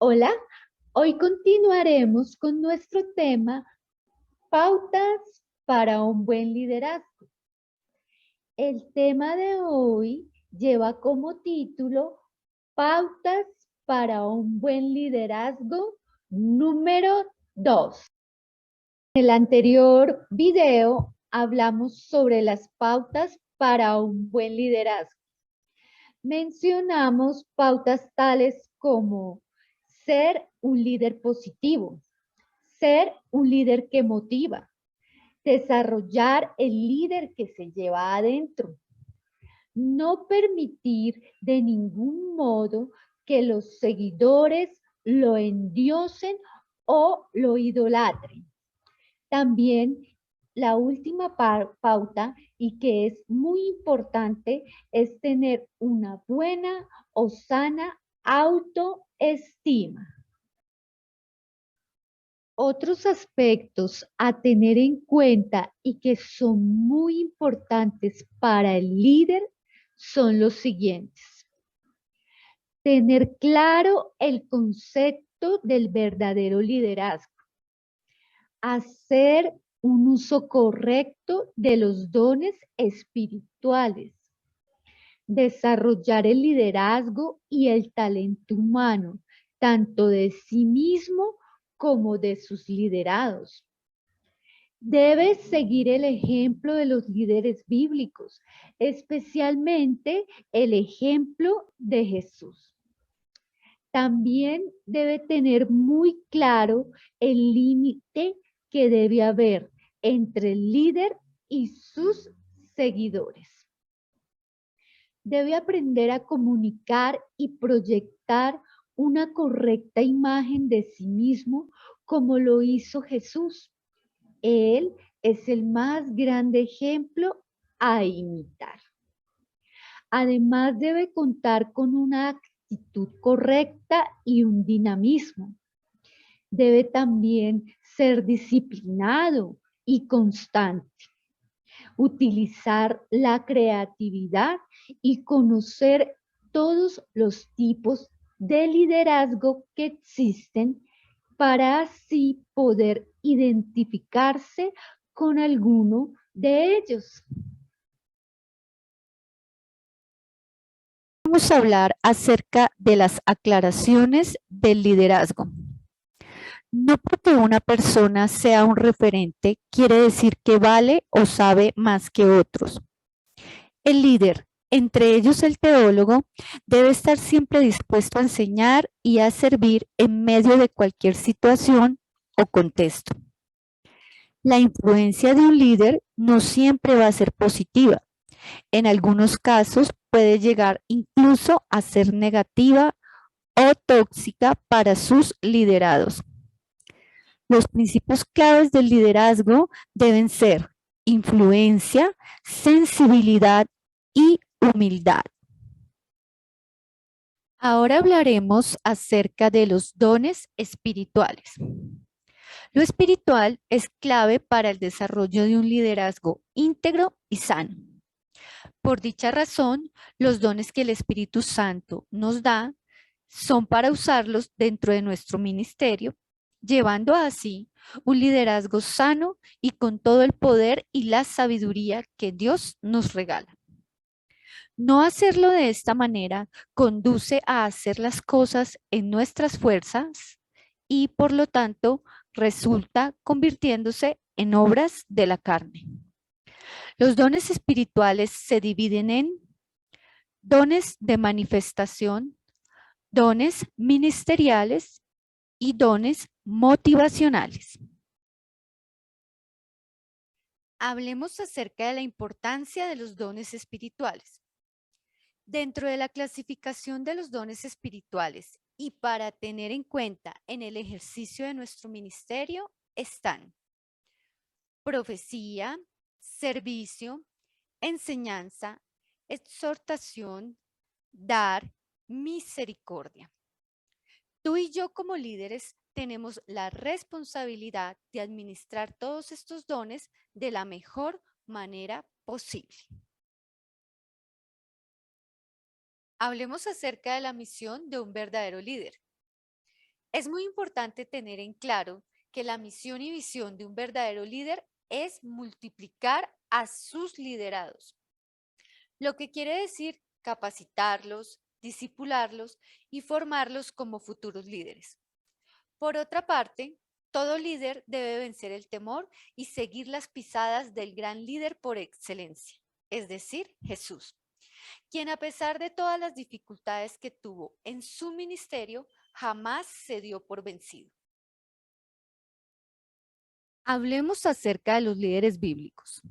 Hola, hoy continuaremos con nuestro tema pautas para un buen liderazgo. El tema de hoy lleva como título pautas para un buen liderazgo número 2. En el anterior video hablamos sobre las pautas para un buen liderazgo. Mencionamos pautas tales como ser un líder positivo, ser un líder que motiva, desarrollar el líder que se lleva adentro, no permitir de ningún modo que los seguidores lo endiosen o lo idolatren. También la última pauta y que es muy importante es tener una buena o sana autoestima. Otros aspectos a tener en cuenta y que son muy importantes para el líder son los siguientes. Tener claro el concepto del verdadero liderazgo. Hacer un uso correcto de los dones espirituales. Desarrollar el liderazgo y el talento humano, tanto de sí mismo como de sus liderados. Debes seguir el ejemplo de los líderes bíblicos, especialmente el ejemplo de Jesús. También debe tener muy claro el límite que debe haber entre el líder y sus seguidores. Debe aprender a comunicar y proyectar una correcta imagen de sí mismo como lo hizo Jesús. Él es el más grande ejemplo a imitar. Además, debe contar con una actitud correcta y un dinamismo. Debe también ser disciplinado y constante. Utilizar la creatividad y conocer todos los tipos de liderazgo que existen para así poder identificarse con alguno de ellos. Vamos a hablar acerca de las aclaraciones del liderazgo. No porque una persona sea un referente quiere decir que vale o sabe más que otros. El líder, entre ellos el teólogo, debe estar siempre dispuesto a enseñar y a servir en medio de cualquier situación o contexto. La influencia de un líder no siempre va a ser positiva. En algunos casos puede llegar incluso a ser negativa o tóxica para sus liderados. Los principios claves del liderazgo deben ser influencia, sensibilidad y humildad. Ahora hablaremos acerca de los dones espirituales. Lo espiritual es clave para el desarrollo de un liderazgo íntegro y sano. Por dicha razón, los dones que el Espíritu Santo nos da son para usarlos dentro de nuestro ministerio, llevando así un liderazgo sano y con todo el poder y la sabiduría que Dios nos regala. No hacerlo de esta manera conduce a hacer las cosas en nuestras fuerzas y por lo tanto resulta convirtiéndose en obras de la carne. Los dones espirituales se dividen en dones de manifestación, dones ministeriales y dones motivacionales. Hablemos acerca de la importancia de los dones espirituales. Dentro de la clasificación de los dones espirituales y para tener en cuenta en el ejercicio de nuestro ministerio están profecía, servicio, enseñanza, exhortación, dar, misericordia. Tú y yo como líderes tenemos la responsabilidad de administrar todos estos dones de la mejor manera posible. Hablemos acerca de la misión de un verdadero líder. Es muy importante tener en claro que la misión y visión de un verdadero líder es multiplicar a sus liderados, lo que quiere decir capacitarlos, disipularlos y formarlos como futuros líderes. Por otra parte, todo líder debe vencer el temor y seguir las pisadas del gran líder por excelencia, es decir, Jesús, quien a pesar de todas las dificultades que tuvo en su ministerio, jamás se dio por vencido. Hablemos acerca de los líderes bíblicos.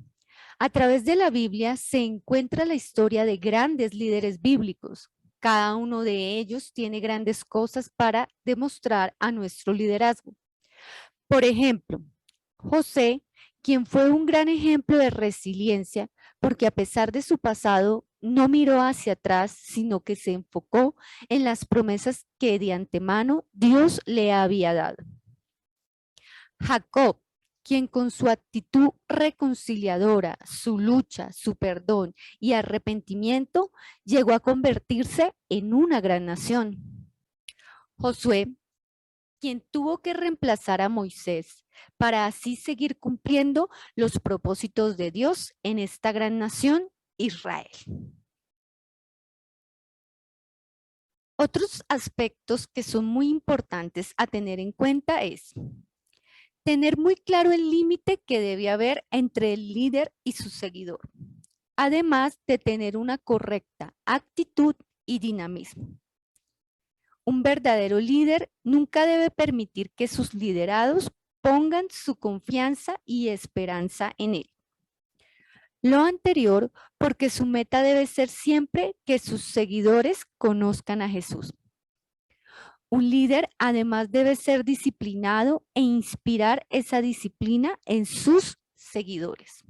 A través de la Biblia se encuentra la historia de grandes líderes bíblicos. Cada uno de ellos tiene grandes cosas para demostrar a nuestro liderazgo. Por ejemplo, José, quien fue un gran ejemplo de resiliencia, porque a pesar de su pasado no miró hacia atrás, sino que se enfocó en las promesas que de antemano Dios le había dado. Jacob, quien con su actitud reconciliadora, su lucha, su perdón y arrepentimiento llegó a convertirse en una gran nación. Josué, quien tuvo que reemplazar a Moisés para así seguir cumpliendo los propósitos de Dios en esta gran nación, Israel. Otros aspectos que son muy importantes a tener en cuenta es tener muy claro el límite que debe haber entre el líder y su seguidor, además de tener una correcta actitud y dinamismo. Un verdadero líder nunca debe permitir que sus liderados pongan su confianza y esperanza en él. Lo anterior porque su meta debe ser siempre que sus seguidores conozcan a Jesús. Un líder además debe ser disciplinado e inspirar esa disciplina en sus seguidores.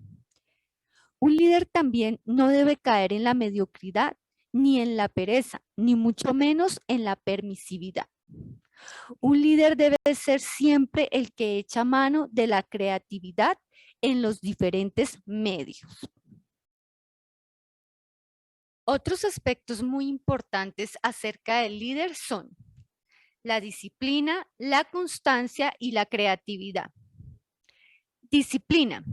Un líder también no debe caer en la mediocridad, ni en la pereza, ni mucho menos en la permisividad. Un líder debe ser siempre el que echa mano de la creatividad en los diferentes medios. Otros aspectos muy importantes acerca del líder son la disciplina, la constancia y la creatividad. Disciplina.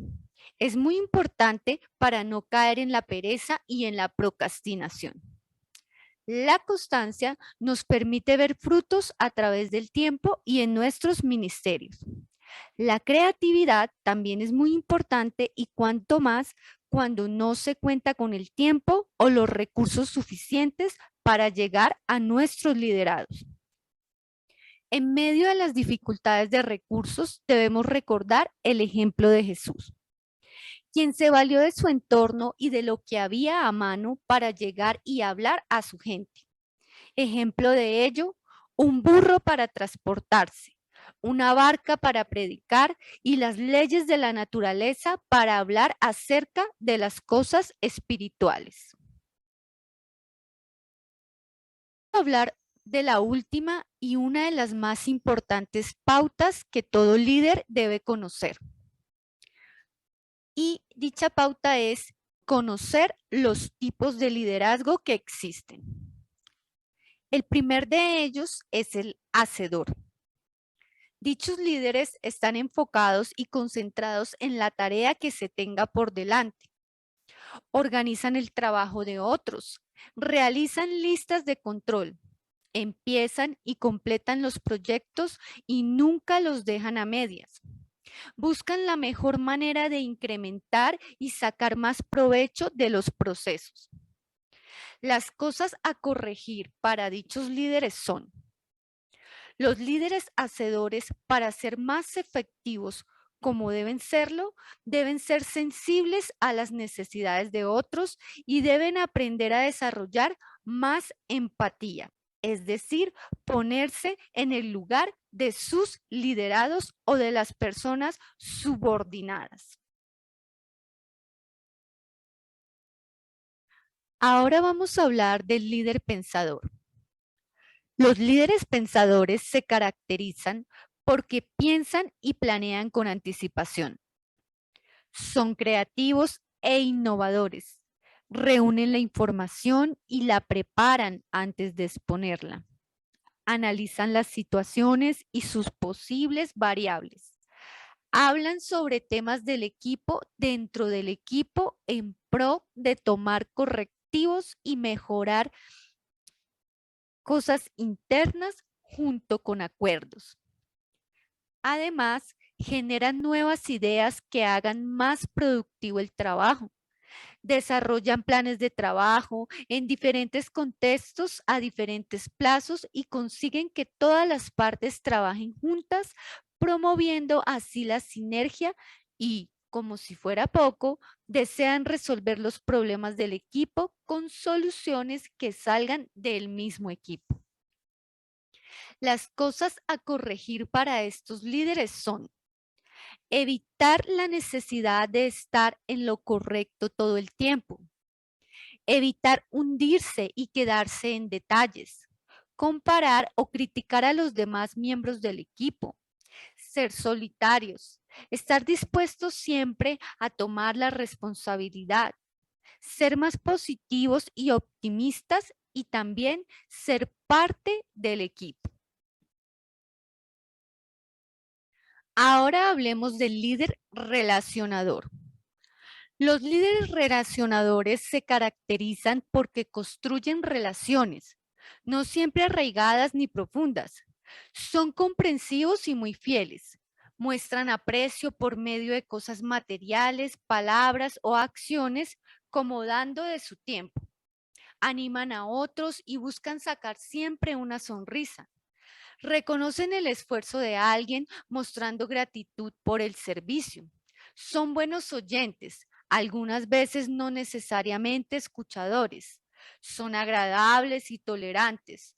Es muy importante para no caer en la pereza y en la procrastinación. La constancia nos permite ver frutos a través del tiempo y en nuestros ministerios. La creatividad también es muy importante y cuanto más cuando no se cuenta con el tiempo o los recursos suficientes para llegar a nuestros liderados. En medio de las dificultades de recursos, debemos recordar el ejemplo de Jesús, quien se valió de su entorno y de lo que había a mano para llegar y hablar a su gente. Ejemplo de ello, un burro para transportarse, una barca para predicar y las leyes de la naturaleza para hablar acerca de las cosas espirituales. Voy a hablar de la última y una de las más importantes pautas que todo líder debe conocer. Y dicha pauta es conocer los tipos de liderazgo que existen. El primer de ellos es el hacedor. Dichos líderes están enfocados y concentrados en la tarea que se tenga por delante. Organizan el trabajo de otros, realizan listas de control, empiezan y completan los proyectos y nunca los dejan a medias. Buscan la mejor manera de incrementar y sacar más provecho de los procesos. Las cosas a corregir para dichos líderes son: los líderes hacedores, para ser más efectivos como deben serlo, deben ser sensibles a las necesidades de otros y deben aprender a desarrollar más empatía, es decir, ponerse en el lugar de sus liderados o de las personas subordinadas. Ahora vamos a hablar del líder pensador. Los líderes pensadores se caracterizan porque piensan y planean con anticipación. Son creativos e innovadores. Reúnen la información y la preparan antes de exponerla. Analizan las situaciones y sus posibles variables. Hablan sobre temas del equipo dentro del equipo en pro de tomar correctivos y mejorar cosas internas junto con acuerdos. Además, generan nuevas ideas que hagan más productivo el trabajo. Desarrollan planes de trabajo en diferentes contextos a diferentes plazos y consiguen que todas las partes trabajen juntas, promoviendo así la sinergia y, como si fuera poco, desean resolver los problemas del equipo con soluciones que salgan del mismo equipo. Las cosas a corregir para estos líderes son evitar la necesidad de estar en lo correcto todo el tiempo, evitar hundirse y quedarse en detalles, comparar o criticar a los demás miembros del equipo, ser solitarios, estar dispuestos siempre a tomar la responsabilidad, ser más positivos y optimistas y también ser parte del equipo. Ahora hablemos del líder relacionador. Los líderes relacionadores se caracterizan porque construyen relaciones, no siempre arraigadas ni profundas. Son comprensivos y muy fieles. Muestran aprecio por medio de cosas materiales, palabras o acciones, como dando de su tiempo. Animan a otros y buscan sacar siempre una sonrisa. Reconocen el esfuerzo de alguien mostrando gratitud por el servicio. Son buenos oyentes, algunas veces no necesariamente escuchadores. Son agradables y tolerantes.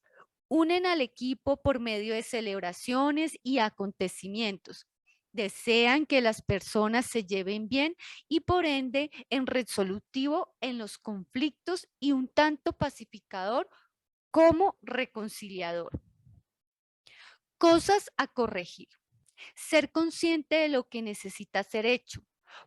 Unen al equipo por medio de celebraciones y acontecimientos. Desean que las personas se lleven bien y por ende en resolutivo en los conflictos y un tanto pacificador como reconciliador. Cosas a corregir. Ser consciente de lo que necesita ser hecho.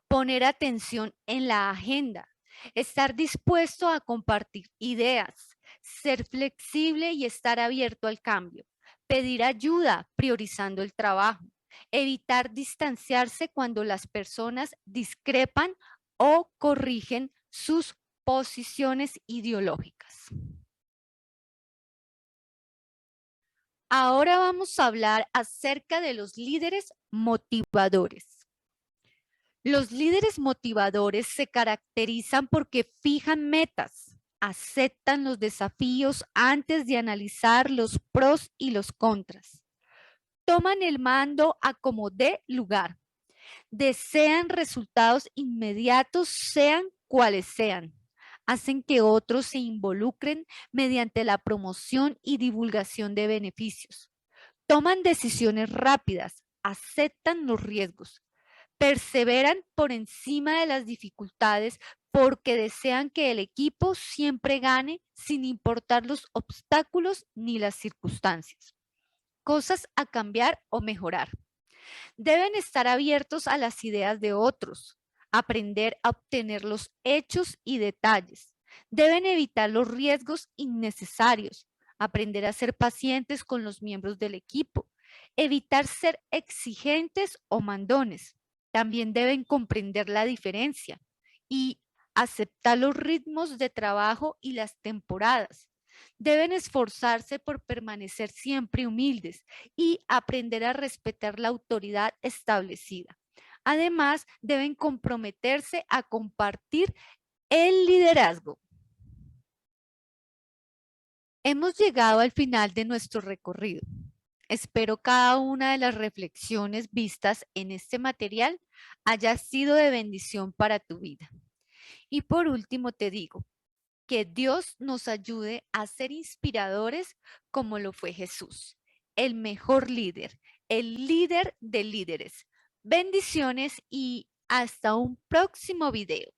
Poner atención en la agenda. Estar dispuesto a compartir ideas. Ser flexible y estar abierto al cambio. Pedir ayuda priorizando el trabajo. Evitar distanciarse cuando las personas discrepan o corrigen sus posiciones ideológicas. Ahora vamos a hablar acerca de los líderes motivadores. Los líderes motivadores se caracterizan porque fijan metas, aceptan los desafíos antes de analizar los pros y los contras. Toman el mando a como dé lugar. Desean resultados inmediatos, sean cuales sean. Hacen que otros se involucren mediante la promoción y divulgación de beneficios. Toman decisiones rápidas, aceptan los riesgos, perseveran por encima de las dificultades porque desean que el equipo siempre gane sin importar los obstáculos ni las circunstancias. Cosas a cambiar o mejorar. Deben estar abiertos a las ideas de otros, aprender a obtener los hechos y detalles. Deben evitar los riesgos innecesarios, aprender a ser pacientes con los miembros del equipo, evitar ser exigentes o mandones. También deben comprender la diferencia y aceptar los ritmos de trabajo y las temporadas. Deben esforzarse por permanecer siempre humildes y aprender a respetar la autoridad establecida. Además, deben comprometerse a compartir el liderazgo. Hemos llegado al final de nuestro recorrido. Espero cada una de las reflexiones vistas en este material haya sido de bendición para tu vida. Y por último te digo, que Dios nos ayude a ser inspiradores como lo fue Jesús, el mejor líder, el líder de líderes. Bendiciones y hasta un próximo video.